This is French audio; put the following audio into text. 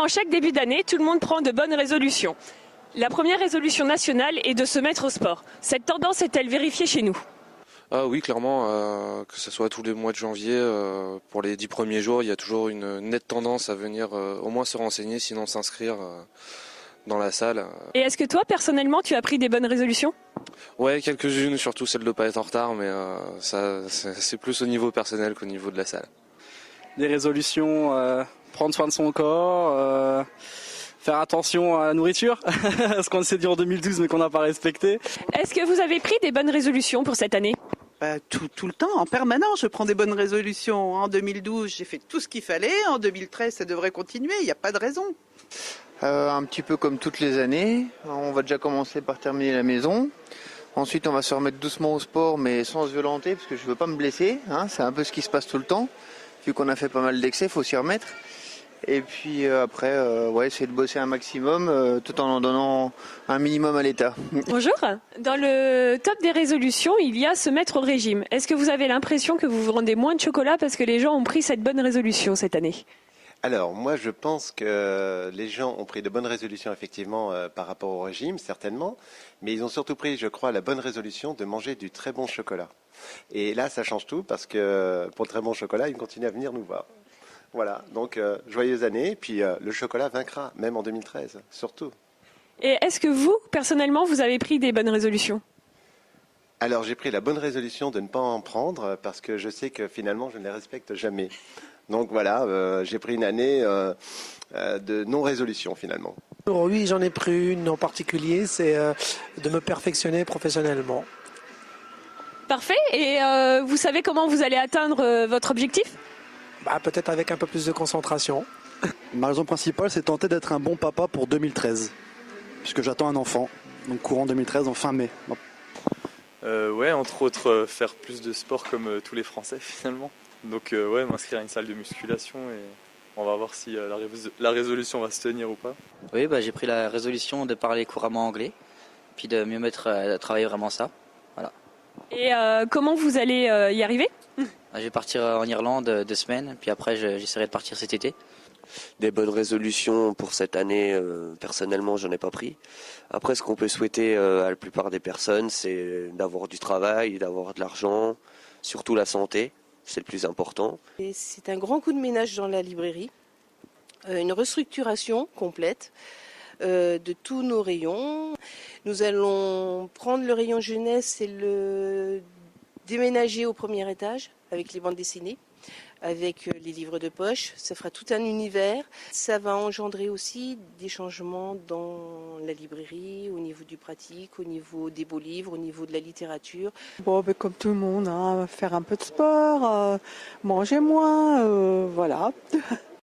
en chaque début d'année, tout le monde prend de bonnes résolutions. La première résolution nationale est de se mettre au sport. Cette tendance est-elle vérifiée chez nous? Ah oui, clairement, que ce soit tous les mois de janvier, pour les 10 premiers jours, il y a toujours une nette tendance à venir au moins se renseigner, sinon s'inscrire dans la salle. Et est-ce que toi, personnellement, tu as pris des bonnes résolutions? Ouais, quelques-unes, surtout celle de ne pas être en retard, mais ça, c'est plus au niveau personnel qu'au niveau de la salle. Des résolutions, prendre soin de son corps, faire attention à la nourriture, ce qu'on s'est dit en 2012 mais qu'on n'a pas respecté. Est-ce que vous avez pris des bonnes résolutions pour cette année? Tout le temps, en permanence, je prends des bonnes résolutions. En 2012, j'ai fait tout ce qu'il fallait. En 2013, ça devrait continuer. Il n'y a pas de raison. Un petit peu comme toutes les années. On va déjà commencer par terminer la maison. Ensuite, on va se remettre doucement au sport, mais sans se violenter, parce que je ne veux pas me blesser. C'est un peu ce qui se passe tout le temps. Vu qu'on a fait pas mal d'excès, il faut s'y remettre. Et puis après, essayer de bosser un maximum, tout en donnant un minimum à l'État. Bonjour. Dans le top des résolutions, il y a se mettre au régime. Est-ce que vous avez l'impression que vous vous rendez moins de chocolat parce que les gens ont pris cette bonne résolution cette année? Alors, moi, je pense que les gens ont pris de bonnes résolutions, effectivement, par rapport au régime, certainement. Mais ils ont surtout pris, je crois, la bonne résolution de manger du très bon chocolat. Et là, ça change tout parce que pour le très bon chocolat, ils continuent à venir nous voir. Voilà, donc joyeuse année. Puis le chocolat vaincra, même en 2013, surtout. Et est-ce que vous, personnellement, vous avez pris des bonnes résolutions? Alors, j'ai pris la bonne résolution de ne pas en prendre parce que je sais que finalement, je ne les respecte jamais. Donc voilà, j'ai pris une année de non-résolution finalement. Oui, j'en ai pris une en particulier, c'est de me perfectionner professionnellement. Parfait. Et vous savez comment vous allez atteindre votre objectif? Peut-être avec un peu plus de concentration. Ma raison principale, c'est tenter d'être un bon papa pour 2013, puisque j'attends un enfant, donc courant 2013, donc fin mai. Ouais, entre autres, faire plus de sport comme tous les Français finalement. Donc m'inscrire à une salle de musculation et on va voir si la résolution va se tenir ou pas. Oui, j'ai pris la résolution de parler couramment anglais, puis de mieux mettre à travailler vraiment ça. Voilà. Et comment vous allez y arriver? Je vais partir en Irlande 2 semaines, puis après j'essaierai de partir cet été. Des bonnes résolutions pour cette année, personnellement, j'en ai pas pris. Après, ce qu'on peut souhaiter à la plupart des personnes, c'est d'avoir du travail, d'avoir de l'argent, surtout la santé. C'est le plus important. C'est un grand coup de ménage dans la librairie, une restructuration complète de tous nos rayons. Nous allons prendre le rayon jeunesse et le déménager au premier étage avec les bandes dessinées, avec les livres de poche. Ça fera tout un univers. Ça va engendrer aussi des changements dans la librairie, au niveau du pratique, au niveau des beaux livres, au niveau de la littérature. Comme tout le monde, faire un peu de sport, manger moins, voilà.